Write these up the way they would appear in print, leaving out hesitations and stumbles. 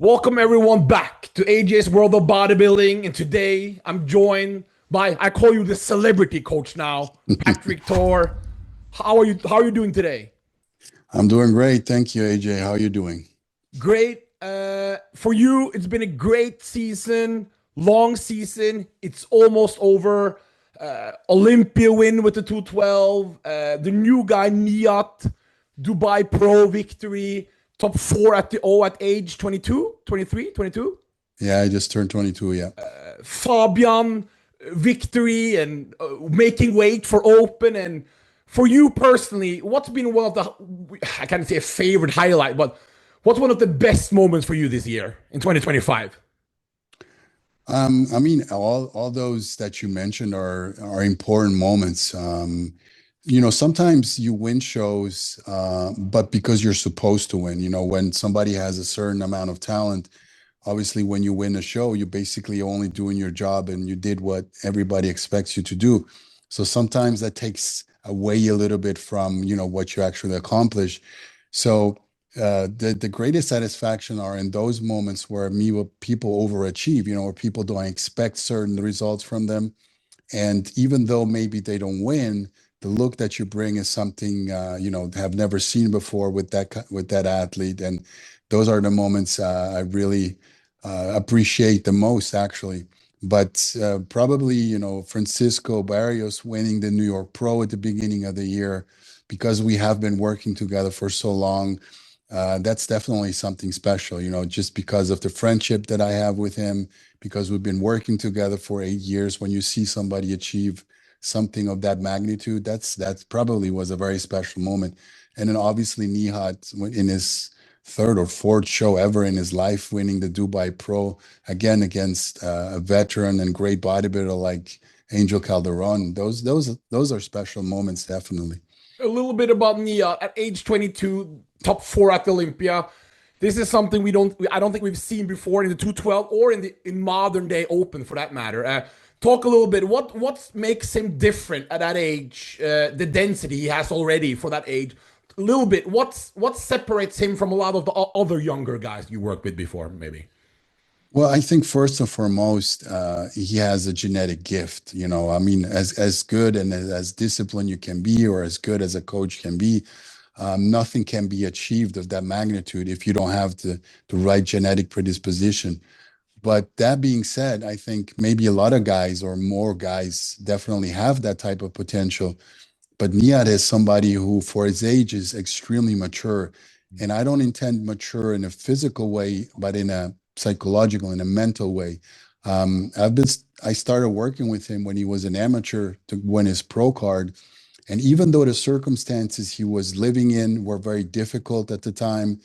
Welcome everyone back to AJ's World of Bodybuilding, and today I'm joined by, I call you the celebrity coach now, Patrick Tor. How are you? How are you doing today? I'm doing great. Thank you, AJ. How are you doing? Great. For you, it's been a great season, long season. It's almost over. Olympia win with the 212. The new guy, Nihat, Dubai Pro victory. Top four at the O at age 22, 23, 22. Yeah, I just turned 22. Yeah. Fabian victory and making weight for open. And for you personally, what's been one of the, I can't say a favorite highlight, but what's one of the best moments for you this year in 2025? I mean, all those that you mentioned are important moments. Sometimes you win shows, but because you're supposed to win. When somebody has a certain amount of talent, obviously, when you win a show, you're basically only doing your job and you did what everybody expects you to do. So sometimes that takes away a little bit from, what you actually accomplish. So the greatest satisfaction are in those moments where people overachieve, where people don't expect certain results from them. And even though maybe they don't win, the look that you bring is something have never seen before with that athlete. And those are the moments I really appreciate the most, actually. But probably, Francisco Barrios winning the New York Pro at the beginning of the year, because we have been working together for so long. That's definitely something special, just because of the friendship that I have with him, because we've been working together for 8 years. When you see somebody achieve something of that magnitude, that's probably was a very special moment. And then obviously Nihad in his third or fourth show ever in his life, winning the Dubai Pro again against a veteran and great bodybuilder like Angel Calderon. Those are special moments, definitely. A little bit about Nia at age 22, top four at the Olympia. This is something I don't think we've seen before in the 212 or in modern day open for that matter. Talk a little bit. What makes him different at that age? The density he has already for that age. A little bit. What separates him from a lot of the other younger guys you worked with before, maybe? Well, I think first and foremost, he has a genetic gift. I mean, as good and as disciplined you can be, or as good as a coach can be, nothing can be achieved of that magnitude if you don't have the right genetic predisposition. But that being said, I think maybe a lot of guys or more guys definitely have that type of potential. But Nihat is somebody who, for his age, is extremely mature. And I don't intend mature in a physical way, but in a psychological, in a mental way. I started working with him when he was an amateur to win his pro card. And even though the circumstances he was living in were very difficult at the time,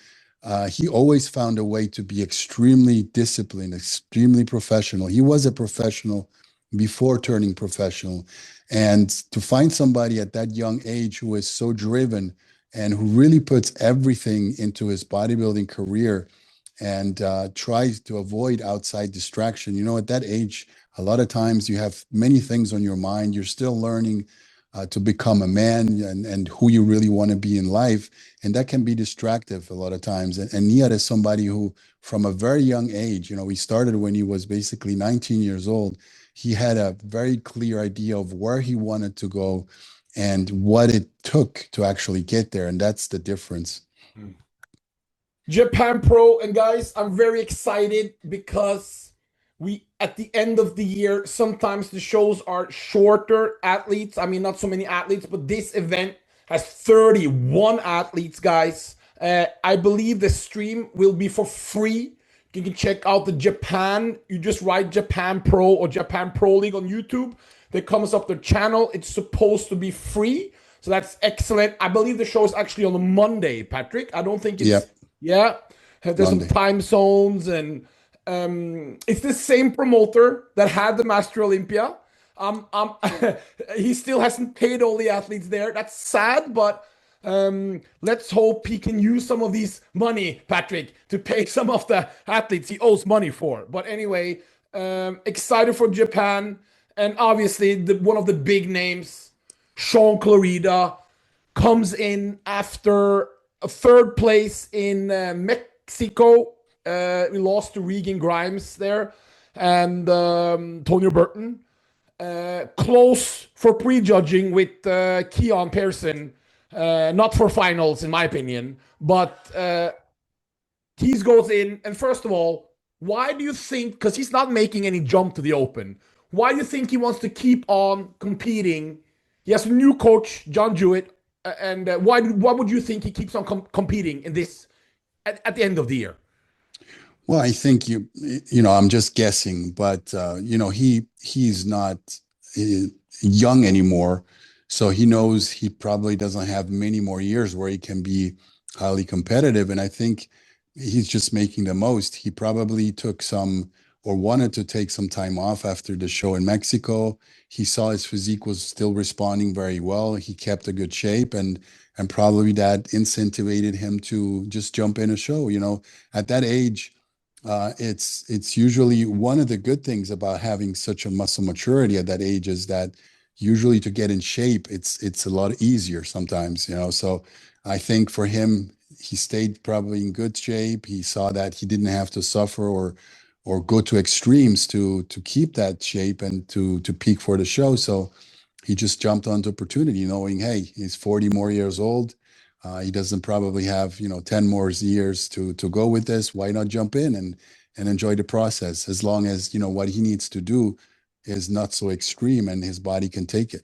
he always found a way to be extremely disciplined, extremely professional. He was a professional before turning professional. And to find somebody at that young age who is so driven and who really puts everything into his bodybuilding career and tries to avoid outside distraction. At that age, a lot of times you have many things on your mind. You're still learning to become a man and who you really want to be in life. And that can be distractive a lot of times. And Nihat is somebody who, from a very young age, he started when he was basically 19 years old. He had a very clear idea of where he wanted to go and what it took to actually get there. And that's the difference. Japan Pro, and guys, I'm very excited because we at the end of the year, sometimes the shows are shorter athletes. I mean, not so many athletes, but this event has 31 athletes, guys. I believe the stream will be for free. You can check out the Japan. You just write Japan Pro or Japan Pro League on YouTube. That comes up the channel. It's supposed to be free. So that's excellent. I believe the show is actually on a Monday, Patrick. I don't think Yeah, it's, yeah. There's some Monday. time zones, and it's the same promoter that had the Master Olympia. Um, he still hasn't paid all the athletes there. That's sad, but let's hope he can use some of these money, Patrick, to pay some of the athletes he owes money for. But anyway, excited for Japan, and obviously one of the big names, Sean Clarida, comes in after a third place in Mexico We lost to Regan Grimes there and Tonio Burton. Close for prejudging with Keone Pearson. Not for finals, in my opinion. But he goes in, and first of all, why do you think? Because he's not making any jump to the open. Why do you think he wants to keep on competing? He has a new coach, John Jewett, and why would you think he keeps on competing in this at the end of the year? Well, I think I'm just guessing, but he's not uh, young anymore, so he knows he probably doesn't have many more years where he can be highly competitive, and I think he's just making the most. He probably took some or wanted to take some time off after the show in Mexico. He saw his physique was still responding very well. He kept a good shape, and probably that incentivized him to just jump in a show. At that age, it's usually one of the good things about having such a muscle maturity at that age is that usually to get in shape, it's a lot easier sometimes. So I think for him, he stayed probably in good shape. He saw that he didn't have to suffer or go to extremes to keep that shape and to peak for the show. So he just jumped onto opportunity, knowing, hey, he's 40 more years old. He doesn't probably have 10 more years to go with this. Why not jump in and enjoy the process, as long as what he needs to do is not so extreme and his body can take it.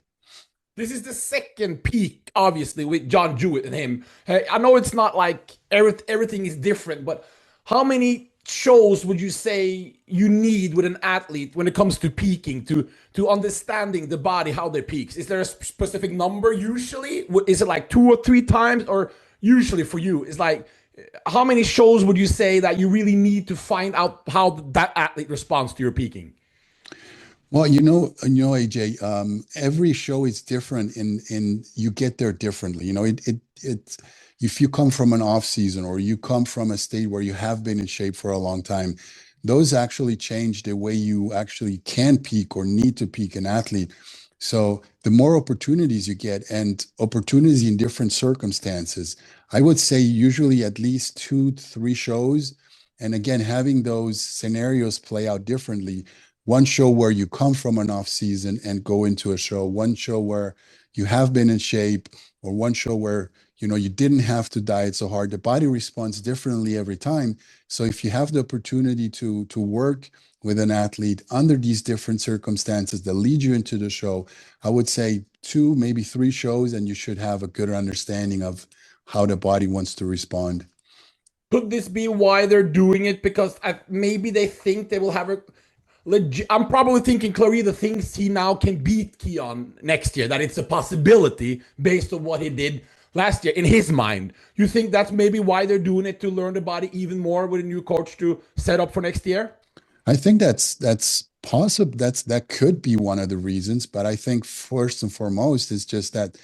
This is the second peak, obviously, with John Jewett and him. I know it's not like everything is different, but how many shows would you say you need with an athlete when it comes to peaking, to understanding the body, how they peaks? Is there a specific number usually? Is it like 2 or 3 times, or usually for you, it's like how many shows would you say that you really need to find out how that athlete responds to your peaking? Well, AJ, every show is different, and you get there differently. If you come from an off season or you come from a state where you have been in shape for a long time, those actually change the way you actually can peak or need to peak an athlete. So the more opportunities you get, and opportunities in different circumstances, I would say usually at least 2, 3 shows. And again, having those scenarios play out differently. One show where you come from an off season and go into a show, one show where you have been in shape, or one show where you didn't have to diet so hard. The body responds differently every time. So if you have the opportunity to work with an athlete under these different circumstances that lead you into the show, I would say 2, maybe 3 shows, and you should have a good understanding of how the body wants to respond. Could this be why they're doing it? Because maybe they think they will have a legit. I'm probably thinking Clarida thinks he now can beat Keone next year. That it's a possibility based on what he did last year in his mind. You think that's maybe why they're doing it, to learn the body even more with a new coach to set up for next year? I think that's possible. That could be one of the reasons, but I think first and foremost is just that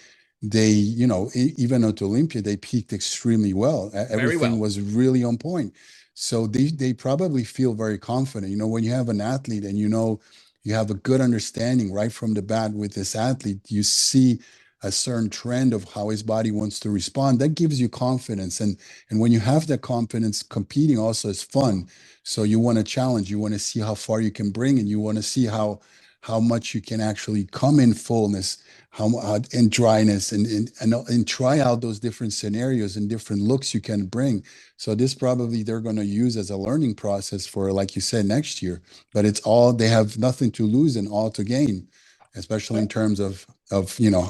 they, even at Olympia, they peaked extremely well. Very Everything well. was really on point. So they probably feel very confident. When you have an athlete and you have a good understanding right from the bat with this athlete, you see a certain trend of how his body wants to respond. That gives you confidence. And when you have that confidence, competing also is fun. So you want to challenge, you want to see how far you can bring, and you want to see how much you can actually come in fullness, how in dryness, and try out those different scenarios and different looks you can bring. So this probably they're going to use as a learning process for, like you said, next year. But they have nothing to lose and all to gain, especially in terms of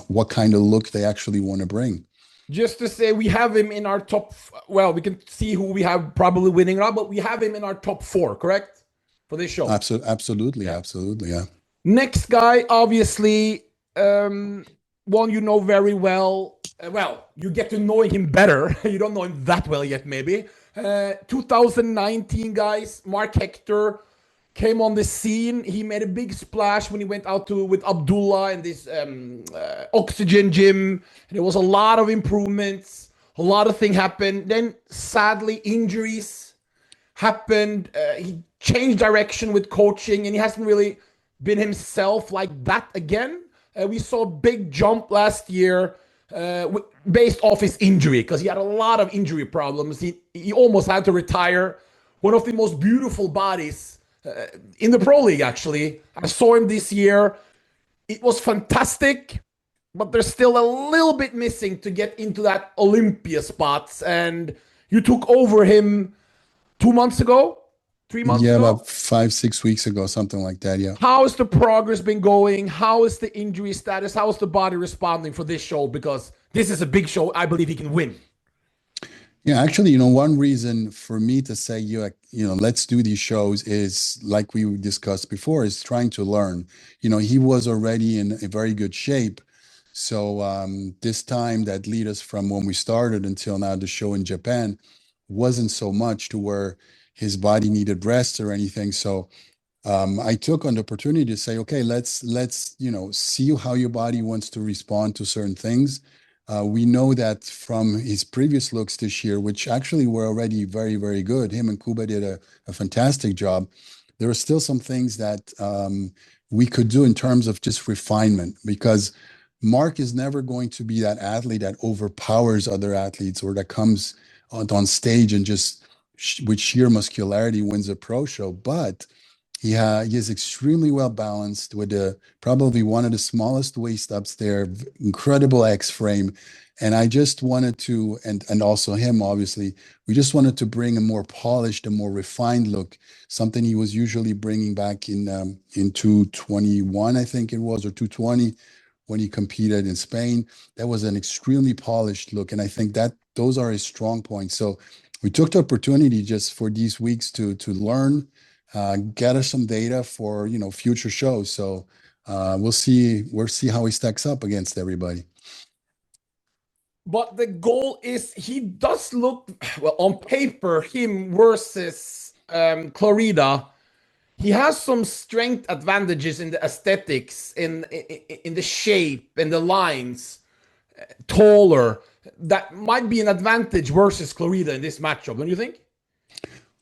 what kind of look they actually want to bring. Just to say, we have him in our top. Well, we can see who we have probably winning now, but we have him in our top four, correct? For this show. Absolutely, Yeah. absolutely, yeah. Next guy, obviously, um, one you know very well. Well, you get to know him better. You don't know him that well yet, maybe. 2019, guys. Marc Hector came on the scene. He made a big splash when he went out to with Abdullah in this oxygen gym. There was a lot of improvements. A lot of things happened. Then, sadly, injuries happened. He changed direction with coaching, and he hasn't really been himself like that again. We saw a big jump last year based off his injury, because he had a lot of injury problems. He almost had to retire one of the most beautiful bodies in the pro league. Actually, I saw him this year. It was fantastic, but there's still a little bit missing to get into that Olympia spots. And you took over him 2 months ago, 3 months Yeah, ago. about 5, 6 weeks ago, something like that. Yeah. How has the progress been going? How is the injury status? How is the body responding for this show? Because this is a big show. I believe he can win. Yeah, actually, one reason for me to say let's do these shows is like we discussed before, is trying to learn. He was already in a very good shape. So this time that lead us from when we started until now, the show in Japan wasn't so much to where his body needed rest or anything. So I took on the opportunity to say, okay, let's see how your body wants to respond to certain things. We know that from his previous looks this year, which actually were already very, very good. Him and Kuba did a fantastic job. There are still some things that we could do in terms of just refinement, because Marc is never going to be that athlete that overpowers other athletes or that comes on stage and just with sheer muscularity wins a pro show. But he is extremely well balanced with probably one of the smallest waist ups there, incredible X frame. And I just wanted to, and also him, obviously, we just wanted to bring a more polished, a more refined look, something he was usually bringing back in 221, I think it was, or 220 when he competed in Spain. That was an extremely polished look. And I think that those are his strong points. So we took the opportunity just for these weeks to learn, gather some data for future shows. So we'll see how he stacks up against everybody. But the goal is he does look well on paper. Him versus Clarida, he has some strength advantages in the aesthetics, in the shape, in the lines. Taller, that might be an advantage versus Clarida in this matchup. Don't you think?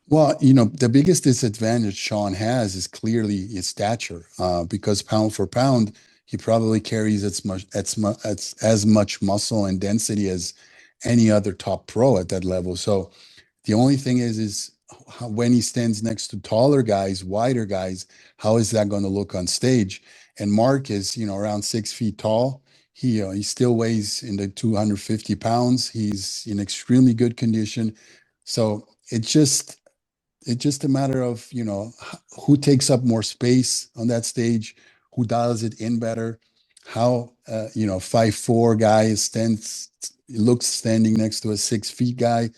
Well, the biggest disadvantage Sean has is clearly his stature, because pound for pound, he probably carries as much muscle and density as any other top pro at that level. So the only thing is when he stands next to taller guys, wider guys, how is that going to look on stage? And Marc is, around 6 feet tall. He still weighs in the 250 pounds. He's in extremely good condition. So it's just a matter of who takes up more space on that stage, who dials it in better, how 5'4" guy looks standing next to a 6 feet guy.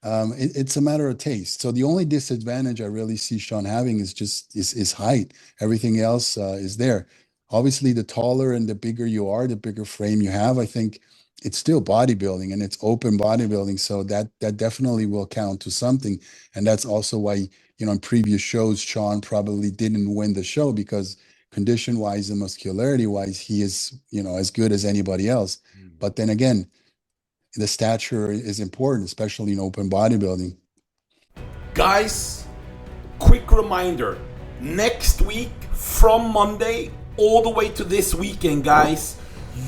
It's a matter of taste. So the only disadvantage I really see Sean having is just his height. Everything else is there. Obviously, the taller and the bigger you are, the bigger frame you have, I think it's still bodybuilding and it's open bodybuilding. So that definitely will count to something. And that's also why, in previous shows, Sean probably didn't win the show, because condition wise and muscularity wise, he is, as good as anybody else. But then again, the stature is important, especially in open bodybuilding. Guys, quick reminder, next week from Monday all the way to this weekend, guys,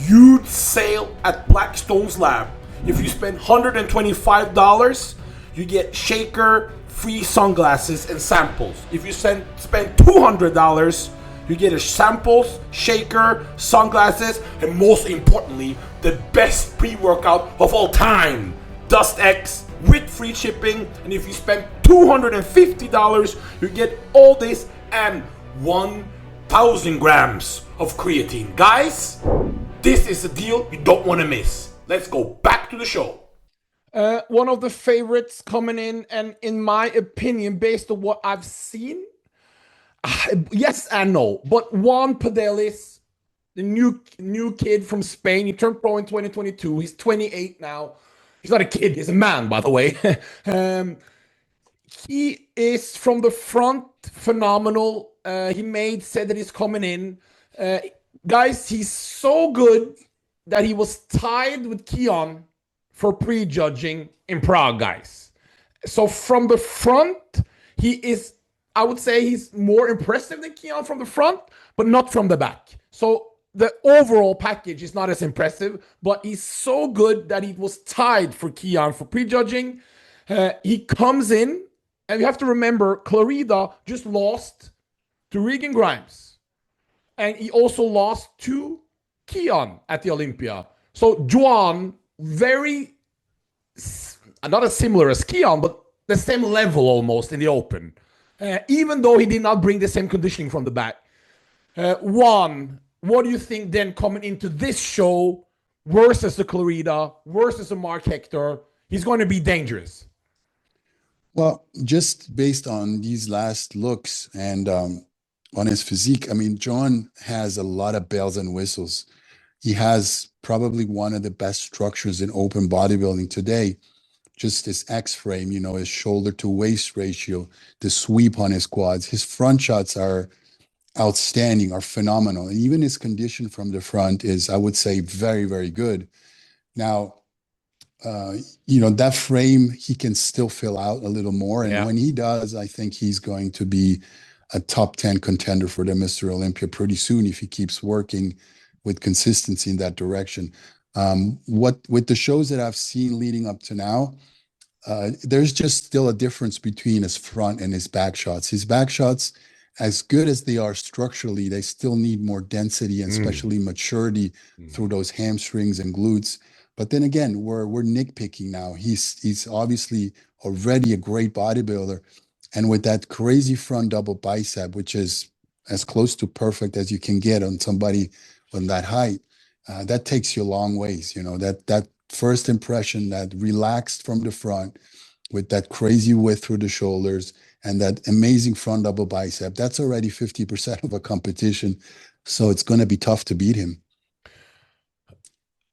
huge sale at Blackstone's Lab. If you spend $125, you get shaker, free sunglasses, and samples. If you spend $200, you get a samples, shaker, sunglasses, and most importantly, the best pre-workout of all time, Dust X, with free shipping. And if you spend $250, you get all this and 1,000 grams of creatine. Guys, this is a deal you don't want to miss. Let's go back to the show. One of the favorites coming in, and in my opinion, based on what I've seen, yes and no, but Juan Pradells, the new kid from Spain, he turned pro in 2022. He's 28 now. He's not a kid, he's a man, by the way. He is from the front phenomenal. He said that he's coming in. Guys, he's so good that he was tied with Keone for prejudging in Prague, guys. So from the front, I would say he's more impressive than Keone from the front, but not from the back. So the overall package is not as impressive, but he's so good that he was tied for Keone for prejudging. He comes in And you have to remember, Clarida just lost to Regan Grimes. And he also lost to Keone at the Olympia. So Joan, very, not as similar as Keone, but the same level almost in the open. Even though he did not bring the same conditioning from the back. One, what do you think then coming into this show versus the Clarida, versus the Marc Hector? He's going to be dangerous. Well, just based on these last looks and on his physique, I mean, John has a lot of bells and whistles. He has probably one of the best structures in open bodybuilding today. Just his X frame, you know, his shoulder to waist ratio, the sweep on his quads. His front shots are outstanding, are phenomenal. And even his condition from the front is, I would say, very, very good. Now, uh, you know, that frame he can still fill out a little more. And Yeah. when he does, I think he's going to be a top 10 contender for the Mr. Olympia pretty soon if he keeps working with consistency in that direction. What with the shows that I've seen leading up to now, there's just still a difference between his front and his back shots. His back shots, as good as they are structurally, they still need more density and especially maturity through those hamstrings and glutes. But then again, we're nitpicking now. He's obviously already a great bodybuilder, and with that crazy front double bicep, which is as close to perfect as you can get on somebody on that height, that takes you a long ways. You know, that first impression, that relaxed from the front with that crazy width through the shoulders and that amazing front double bicep, that's already 50% of a competition. So it's going to be tough to beat him.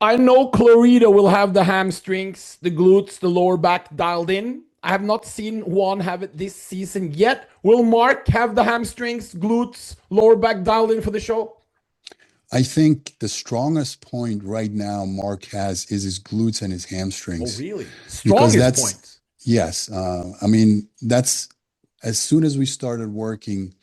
I know Clarita will have the hamstrings, the glutes, the lower back dialed in. I have not seen one have it this season yet. Will Marc have the hamstrings, glutes, lower back dialed in for the show? I think the strongest point right now Marc has is his glutes and his Oh, hamstrings, really? because Strongest that's, points. yes. I mean, that's as soon as we started working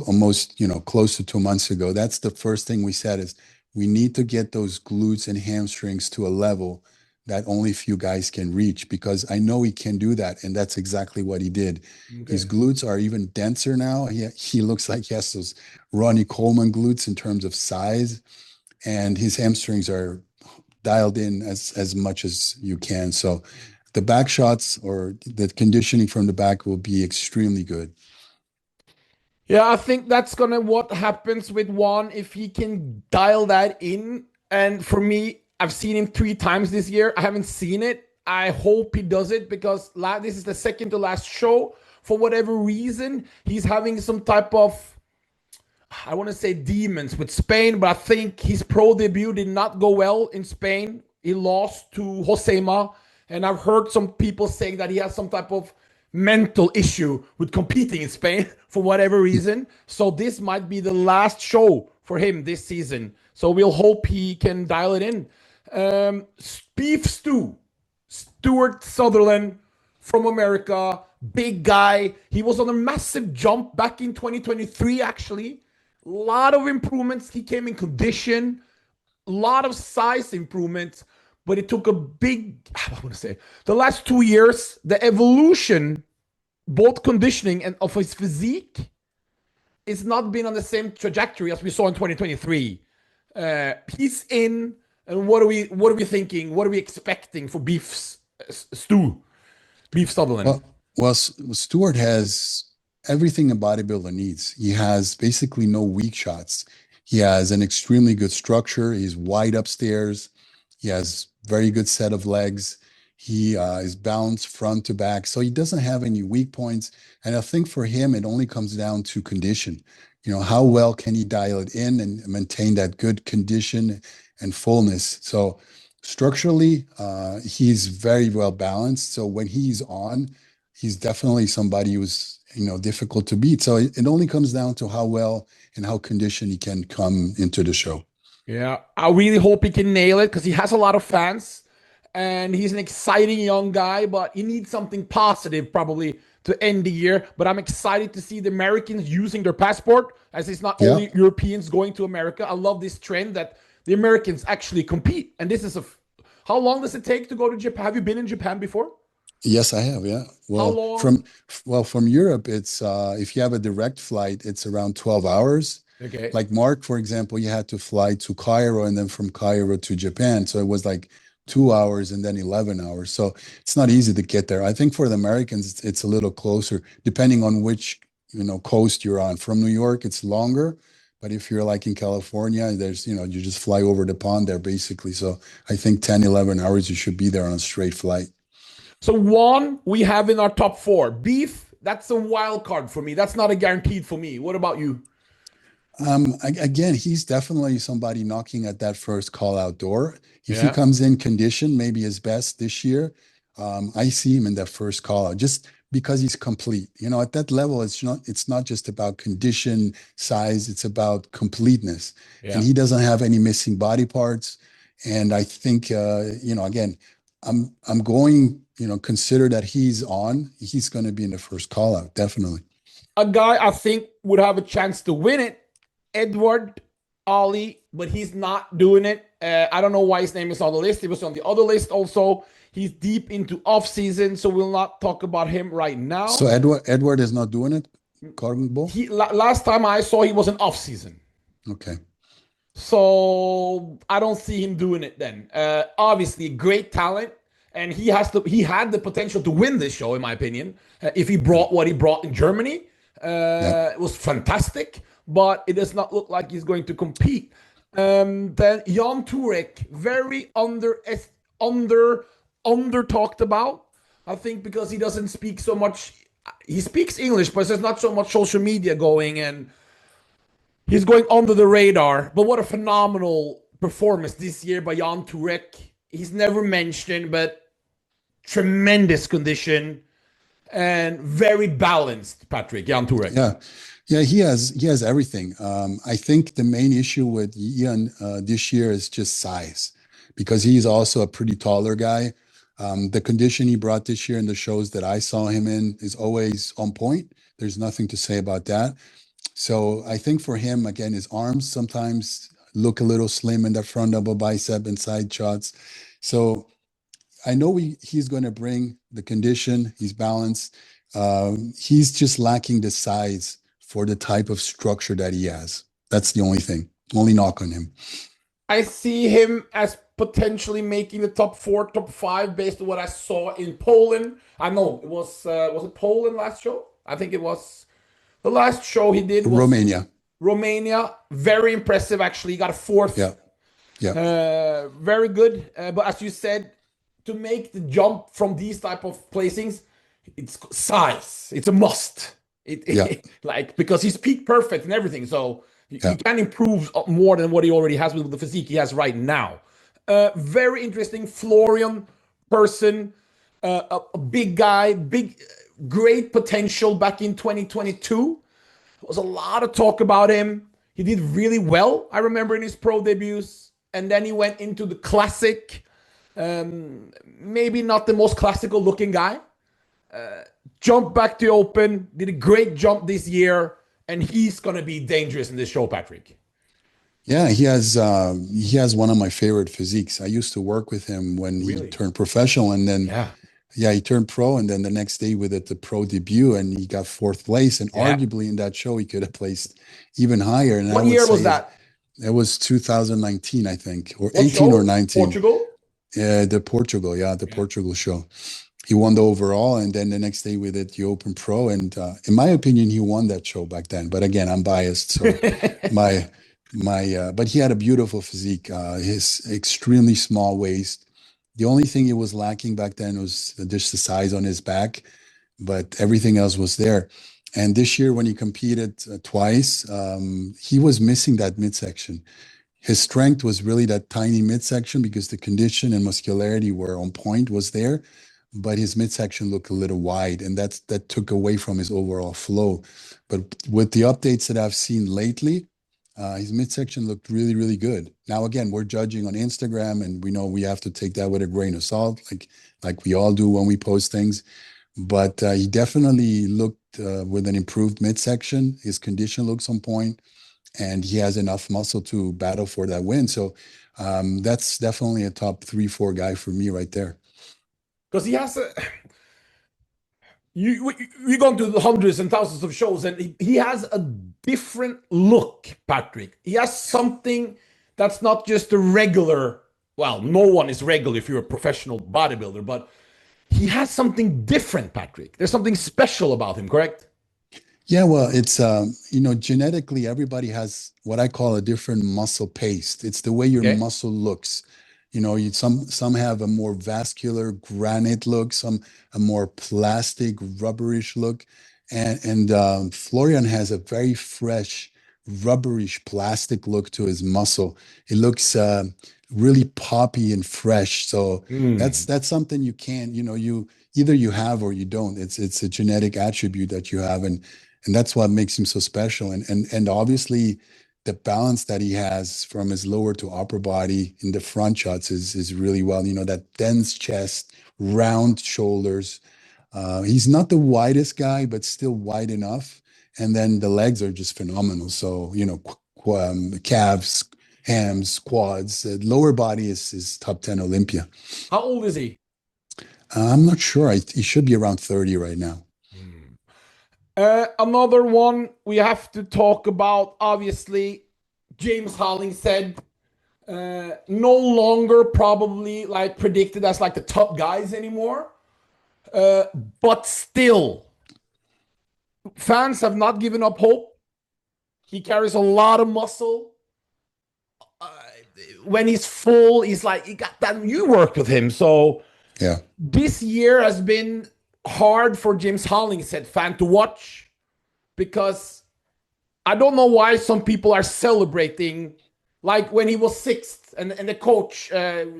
almost, you know, close to 2 months ago, that's the first thing we said is we need to get those glutes and hamstrings to a level that only few guys can reach, because I know he can do that. And that's exactly what he did. His Okay. glutes are even denser now. He looks like he has those Ronnie Coleman glutes in terms of size, and his hamstrings are dialed in as much as you can. So the back shots or the conditioning from the back will be extremely good. Yeah, I think that's gonna what happens with Juan if he can dial that in. And for me, I've seen him 3 times this year. I haven't seen it. I hope he does it because this is the second to last show. For whatever reason, he's having some type of, I want to say demons with Spain, but I think his pro debut did not go well in Spain. He lost to Josema, and I've heard some people saying that he has some type of mental issue with competing in Spain for whatever reason. So this might be the last show for him this season. So we'll hope he can dial it in. Beef Stew, Stuart Sutherland from America, big guy. He was on a massive jump back in 2023, actually. A lot of improvements. He came in condition, a lot of size improvements, but it took a big, I want to say, the last 2 years, the evolution, both conditioning and of his physique, it's not been on the same trajectory as we saw in 2023. He's in, and what are we thinking? What are we expecting for Beef Sutherland? Well, Stewart has everything a bodybuilder needs. He has basically no weak shots. He has an extremely good structure. He's wide upstairs. He has very good set of legs. He is balanced front to back, so he doesn't have any weak points. And I think for him, it only comes down to condition. You know, how well can he dial it in and maintain that good condition and fullness? So structurally, he's very well balanced. So when he's on, he's definitely somebody who's, you know, difficult to beat. So it only comes down to how well and how conditioned he can come into the show. Yeah, I really hope he can nail it because he has a lot of fans and he's an exciting young guy, but he needs something positive probably to end the year. But I'm excited to see the Americans using their passport as it's not Yeah. only Europeans going to America. I love this trend that the Americans actually compete. And this is how long does it take to go to Japan? Have you been in Japan before? Yes, I have. Yeah. How Well, long? from Europe, it's if you have a direct flight, it's around 12 hours. Okay. Like Mark, for example, you had to fly to Cairo and then from Cairo to Japan. So it was like 2 hours and then 11 hours. So it's not easy to get there. I think for the Americans, it's a little closer, depending on which, coast you're on. From New York, it's longer. But if you're like in California, you just fly over the pond there basically. So I think 10, 11 hours, you should be there on a straight flight. So one we have in our top four. Beef, that's a wild card for me. That's not a guaranteed for me. What about you? Again, he's definitely somebody knocking at that first call out door. If he Yeah. comes in condition, maybe his best this year, I see him in that first call out just because he's complete. At that level, it's not just about condition, size, it's about completeness. And Yeah. he doesn't have any missing body parts. And I think again, I'm going, consider that he's going to be in the first call out, definitely. A guy I think would have a chance to win it, Edward Ali, but he's not doing it. I don't know why his name is on the list. He was on the other list also. He's deep into off season, so we'll not talk about him right So now. Edward is not doing it, Carbon Ball? Last time I saw he was an off season. Okay. So I don't see him doing it then. Obviously, great talent, and he had the potential to win this show, in my opinion. If he Yeah. brought what he brought in Germany, Yeah. it was fantastic. But it does not look like he's going to compete. Then Jan Turek, very under under talked about. I think because he doesn't speak so much. He speaks English, but there's not so much social media going, and he's going under the radar. But what a phenomenal performance this year by Jan Turek. He's never mentioned, but tremendous condition and very balanced, Patrick, Jan Turek. Yeah. Yeah, he has everything. I think the main issue with Ian this year is just size, because he's also a pretty taller guy. The condition he brought this year in the shows that I saw him in is always on point. There's nothing to say about that. So I think for him, again, his arms sometimes look a little slim in the front double bicep and side shots. So I know he's going to bring the condition. He's balanced. He's just lacking the size for the type of structure that he has. That's the only thing. Only knock on him. I see him as potentially making the top four, top five based on what I saw in Poland. I know it was it Poland last show? I think it was the last show he did was Romania. Romania. Very impressive, actually. He got a fourth. Yeah. Yeah. Very good. But as you said, to make the jump from these type of placings, it's size. It's a must. Yeah. Like because he's peak perfect and everything, so Yeah. he can improve more than what he already has with the physique he has right now. Very interesting, Florian person, a big guy, great potential back in 2022. There was a lot of talk about him. He did really well, I remember, in his pro debuts. And then he went into the classic, maybe not the most classical looking guy. Jumped back to open, did a great jump this year, and he's going to be dangerous in this show, Patrick. Yeah, he has one of my favorite physiques. I used to work with him when he Really? turned professional, and then Yeah. yeah, he turned pro, and then the next day with it, the pro debut, and he got fourth place. And Yeah. arguably in that show, he could have placed even higher. And I What would year say was that? it was 2019, I think, or What 18 or show? 19. Portugal? Yeah, the Portugal, yeah, the Yeah. Portugal show. He won the overall, and then the next day with it, the Open Pro. And in my opinion, he won that show back then. But again, I'm biased, so my but he had a beautiful physique. His extremely small waist. The only thing he was lacking back then was just the size on his back, but everything else was there. And this year, when he competed twice, he was missing that midsection. His strength was really that tiny midsection because the condition and muscularity were on point, was there, but his midsection looked a little wide, and that took away from his overall flow. But with the updates that I've seen lately, his midsection looked really, really good. Now, again, we're judging on Instagram, and we know we have to take that with a grain of salt, like we all do when we post things. But he definitely looked with an improved midsection. His condition looks on point, and he has enough muscle to battle for that win. So that's definitely a top 3, 4 guy for me right there. Because he has a We're going to the hundreds and thousands of shows, and he has a different look, Patrick. He has something that's not just a regular. Well, no one is regular if you're a professional bodybuilder, but he has something different, Patrick. There's something special about him, correct? Yeah, well, it's genetically everybody has what I call a different muscle paste. It's the way your Okay. muscle looks. Some have a more vascular granite look, some a more plastic rubberish look, and Florian has a very fresh rubberish plastic look to his muscle. It looks really poppy and fresh. So that's Mm. that's something you can't, you either you have or you don't. It's a genetic attribute that you have, and that's what makes him so special. And obviously, the balance that he has from his lower to upper body in the front shots is really well. That dense chest, round shoulders. He's not the widest guy, but still wide enough. And then the legs are just phenomenal. So calves, hams, quads. Lower body is top 10 Olympia. How old is he? I'm not sure. He should be around 30 right now. Hmm. Another one we have to talk about, obviously, James Holling said no longer probably like predicted as like the top guys anymore. Uh, but still, fans have not given up hope. He carries a lot of muscle. Uh, when he's full, he's like, he got that. You worked with him. So Yeah. this year has been hard for James Holling, said fan to watch because I don't know why some people are celebrating like when he was sixth and the coach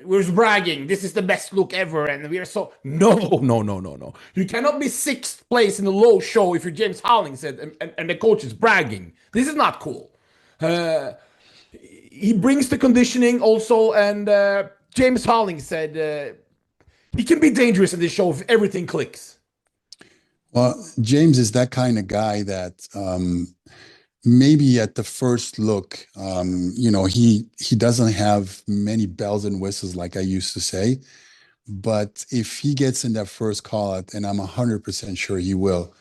was bragging, this is the best look ever. And we are so, no, no, no, no, no. You cannot be sixth place in the low show if you're James Howling said, and the coach is bragging. This is not cool. Uh, he brings the conditioning also. And James Howling said he can be dangerous in this show if everything clicks. Well, James is that kind of guy that maybe at the first look, he doesn't have many bells and whistles like I used to say. But if he gets in that first call out, and I'm 100% sure he will,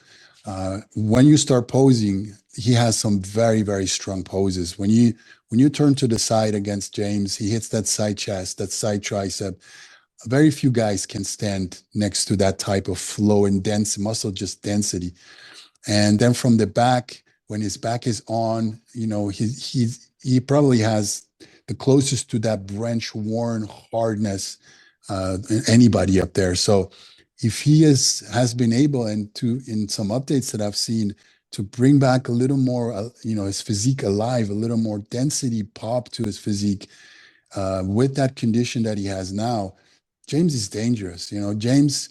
when you start posing, he has some very, very strong poses. When you turn to the side against James, he hits that side chest, that side tricep. Very few guys can stand next to that type of flow and dense muscle, just density. And then from the back, when his back is on, he probably has the closest to that branch worn hardness anybody up there. So if he has been able, and to in some updates that I've seen, to bring back a little more, his physique alive, a little more density pop to his physique with that condition that he has now, James is dangerous. James,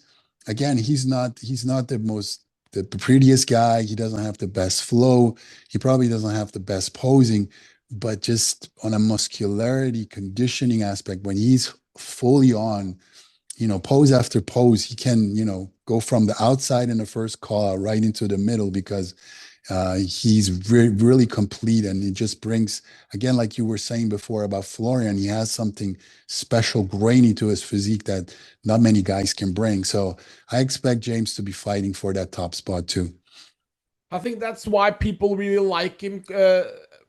again, he's not the prettiest guy. He doesn't have the best flow. He probably doesn't have the best posing, but just on a muscularity conditioning aspect, when he's fully on, pose after pose, he can, go from the outside in the first call out right into the middle because he's really complete, and it just brings, again, like you were saying before about Florian, he has something special, grainy to his physique that not many guys can bring. So I expect James to be fighting for that top spot too. I think that's why people really like him.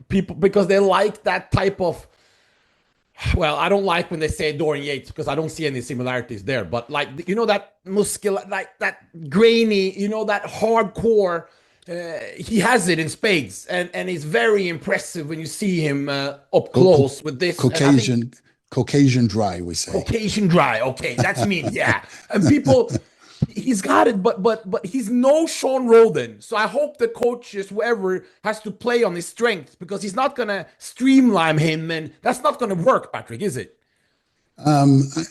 People because they like that type of. Well, I don't like when they say Dorian Yates because I don't see any similarities there. But like that muscular, like that grainy, that hardcore. He has it in spades, and he's very impressive when you see him up Co- co- close with this. And I think Caucasian dry, we say. Caucasian dry. Okay, that's me. Yeah, and people, he's got it, but he's no Sean Roden. So I hope the coaches, whoever, has to play on his strengths because he's not gonna streamline him, and that's not gonna work, Patrick, is it?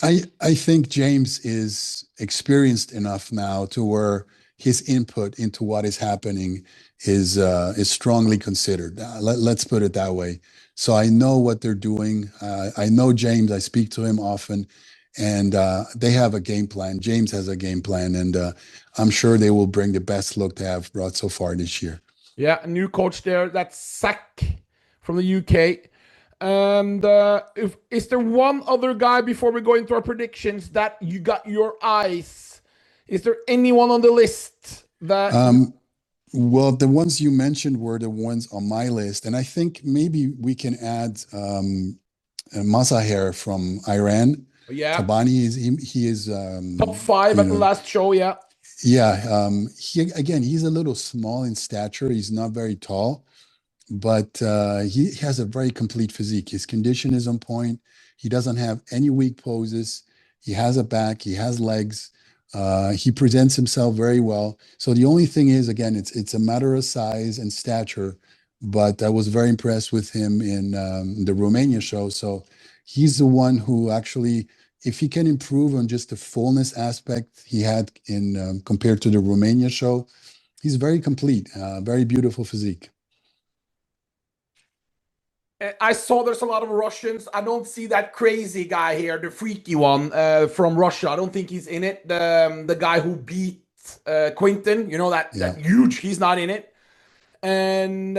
I think James is experienced enough now to where his input into what is happening is strongly considered. Let's put it that way. So I know what they're doing. I know James. I speak to him often, and they have a game plan. James has a game plan, and I'm sure they will bring the best look they have brought so far this year. Yeah, a new coach there. That's Sack from the UK. And if is there one other guy before we go into our predictions that you got your eyes? Is there anyone on the list that Well, the ones you mentioned were the ones on my list, and I think maybe we can add Mazaher from Iran. yeah, Tabani he is top five you at the know last show? Yeah. yeah he's a little small in stature. He's not very tall, but he has a very complete physique. His condition is on point. He doesn't have any weak poses. He has a back. He has legs. He presents himself very well. So the only thing is, again, it's a matter of size and stature. But I was very impressed with him in the Romania show. So he's the one who actually, if he can improve on just the fullness aspect he had in compared to the Romania show, he's very complete. Very beautiful physique. I saw there's a lot of Russians. I don't see that crazy guy here, the freaky one from Russia. I don't think he's in it. The guy who beat Quinton, you know that Yeah. huge. He's not in it. And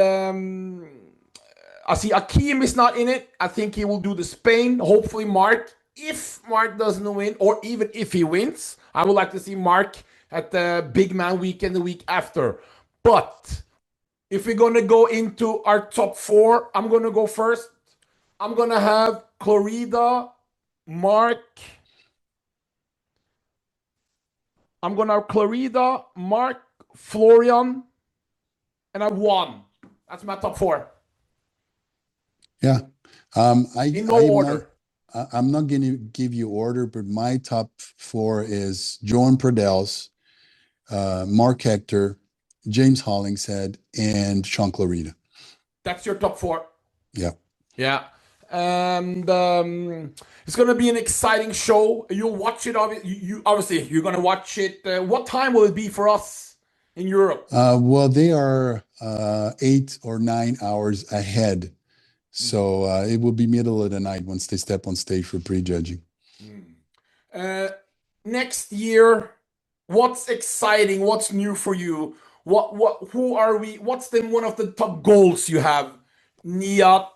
I see Akeem is not in it. I think he will do the Spain. Hopefully, Marc. If Marc doesn't win, or even if he wins, I would like to see Marc at the Big Man Weekend the week after. But if we're gonna go into our top four, I'm gonna go first. I'm gonna have Clarida, Marc. I'm gonna have Clarida, Marc, Florian, and I won. That's my top four. Yeah. In no order. I'm not going to give you order, but my top four is Joan Pradells, Marc Hector, James Hollingshead, and Sean Clarida. That's your top four. Yeah. Yeah. And it's gonna be an exciting show. You'll watch it. Obviously you're gonna watch it. What time will it be for us in Europe? Well, they are 8 or 9 hours ahead. So it will be middle of the night once they step on stage for prejudging. Next year, what's exciting? What's new for you? Who are we? What's the one of the top goals you have? Nihat,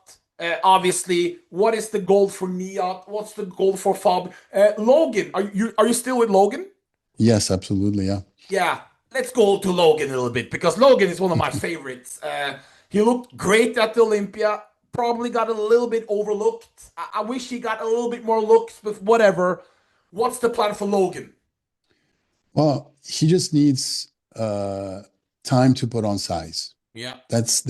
obviously. What is the goal for Nihat? What's the goal for Fab? Logan, are you still with Logan? Yes, absolutely. Yeah. Yeah, let's go to Logan a little bit because Logan is one of my favorites. He looked great at the Olympia. Probably got a little bit overlooked. I wish he got a little bit more looks, but whatever. What's the plan for Logan? Well, he just needs time to put on size. Yeah. That's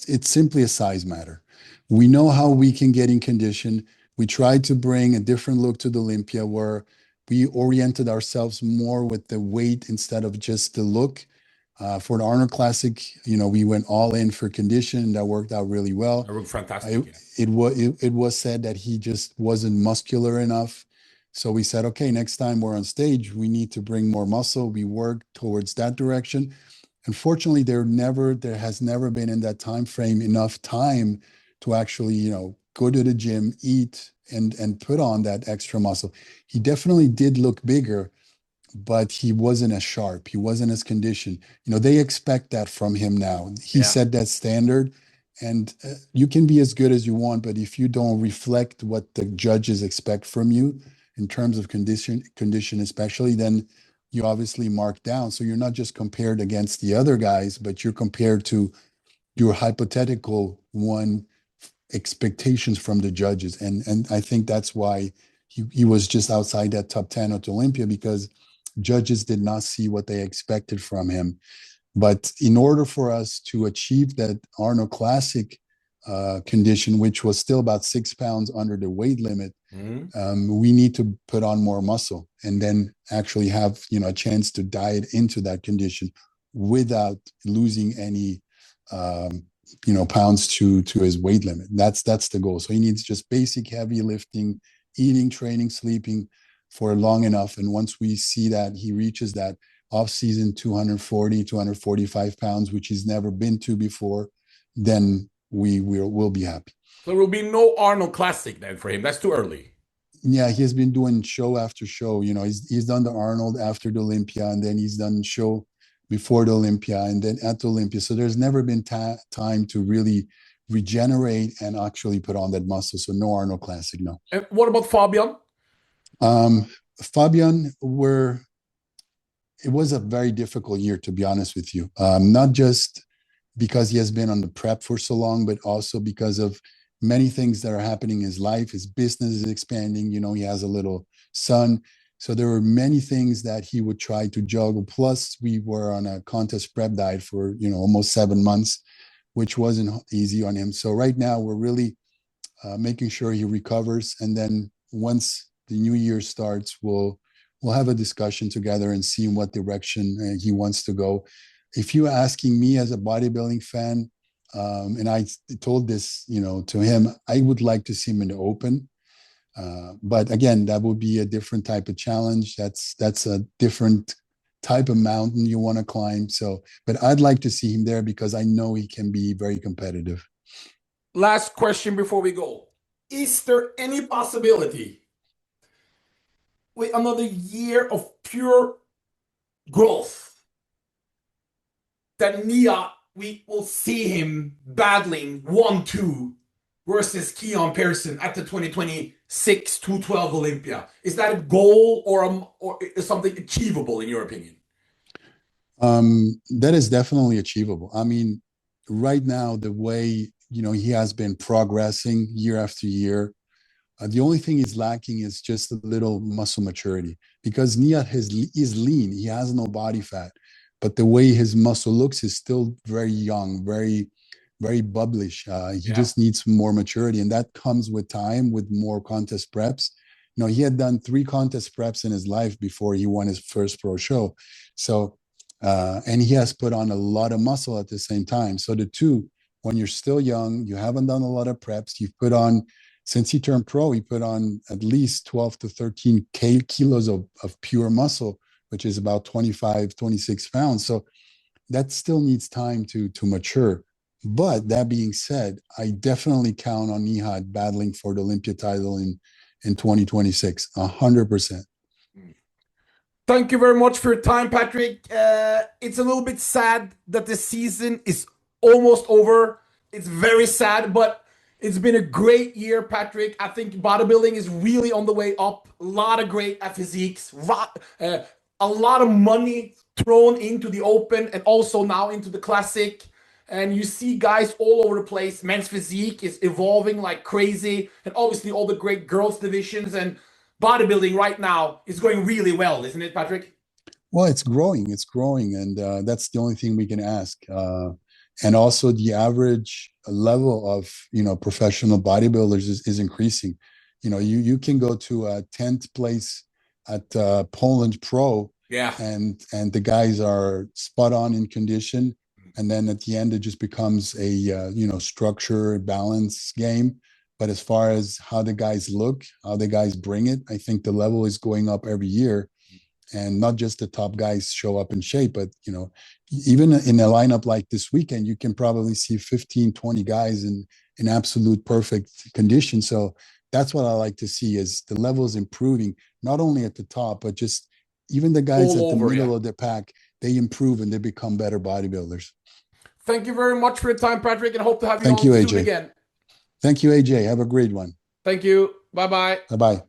it's simply a size matter. We know how we can get in condition. We tried to bring a different look to the Olympia where we oriented ourselves more with the weight instead of just the look. For the Arnold Classic, we went all in for condition, and that worked out really well. That looked fantastic. I, it was said that he just wasn't muscular enough. So we said, okay, next time we're on stage, we need to bring more muscle. We work towards that direction. Unfortunately, there has never been in that time frame enough time to actually, go to the gym, eat, and put on that extra muscle. He definitely did look bigger, but he wasn't as sharp. He wasn't as conditioned. They expect that from him now. He set that standard, and you can be as good as you want, but if you don't reflect what the judges expect from you in terms of condition especially, then you obviously mark down. So you're not just compared against the other guys, but you're compared to your hypothetical one expectations from the judges. And I think that's why he was just outside that top 10 at Olympia, because judges did not see what they expected from him. But in order for us to achieve that Arnold Classic condition, which was still about 6 pounds under the weight limit, we need to put on more muscle and then actually have a chance to diet into that condition without losing any pounds to his weight limit. That's the goal. So he needs just basic heavy lifting, eating, training, sleeping for long enough. And once we see that he reaches that off-season 240, 245 pounds, which he's never been to before, then we'll be happy. So there will be no Arnold Classic then for him. That's too early. Yeah, he has been doing show after show. He's done the Arnold after the Olympia, and then he's done show before the Olympia, and then at the Olympia. So there's never been time to really regenerate and actually put on that muscle. So no Arnold Classic, no. And what about Fabian? Fabian, it was a very difficult year, to be honest with you. Not just because he has been on the prep for so long, but also because of many things that are happening in his life. His business is expanding. You know, he has a little son. So there were many things that he would try to juggle. Plus, we were on a contest prep diet for, almost 7 months, which wasn't easy on him. So right now, we're really making sure he recovers. And then once the new year starts, we'll have a discussion together and see in what direction he wants to go. If you're asking me as a bodybuilding fan, and I told this, to him, I would like to see him in the open. But again, that would be a different type of challenge. That's a different type of mountain you want to climb. So, but I'd like to see him there because I know he can be very competitive. Last question before we go. Is there any possibility with another year of pure growth that Nihat, we will see him battling 1-2 versus Keone Pearson at the 2026 212 Olympia? Is that a goal or is something achievable in your opinion? That is definitely achievable. I mean, right now, the way, he has been progressing year after year, the only thing he's lacking is just a little muscle maturity because Nihat is lean. He has no body fat, but the way his muscle looks is still very young, very, very bubblish. He Yeah. just needs more maturity, and that comes with time, with more contest preps. He had done 3 contest preps in his life before he won his first pro show. So, and he has put on a lot of muscle at the same time. So the two, when you're still young, you haven't done a lot of preps, you've put on, since he turned pro, he put on at least 12 to 13 kilos of pure muscle, which is about 25, 26 pounds. So that still needs time to mature. But that being said, I definitely count on Nihad battling for the Olympia title in 2026, 100%. Thank you very much for your time, Patrick. It's a little bit sad that the season is almost over. It's very sad, but it's been a great year, Patrick. I think bodybuilding is really on the way up. A lot of great physiques, a lot of money thrown into the open and also now into the classic. And you see guys all over the place. Men's physique is evolving like crazy. And obviously all the great girls divisions and bodybuilding right now is going really well, isn't it, Patrick? Well, it's growing, and that's the only thing we can ask. And also, the average level of professional bodybuilders is increasing. You can go to a 10th place at Poland Pro, Yeah. and the guys are spot on in condition, and then at the end it just becomes a structure balance game. But as far as how the guys look, how the guys bring it, I think the level is going up every year, and not just the top guys show up in shape, but even in a lineup like this weekend, you can probably see 15, 20 guys in absolute perfect condition. So that's what I like to see, is the levels improving, not only at the top, but just even the guys All at the over, middle yeah. of the pack, they improve and they become better bodybuilders. Thank you very much for your time, Patrick, and hope to have you Thank on you, soon AJ. again. Thank you, AJ. Have a great one. Thank you. Bye bye. Bye bye.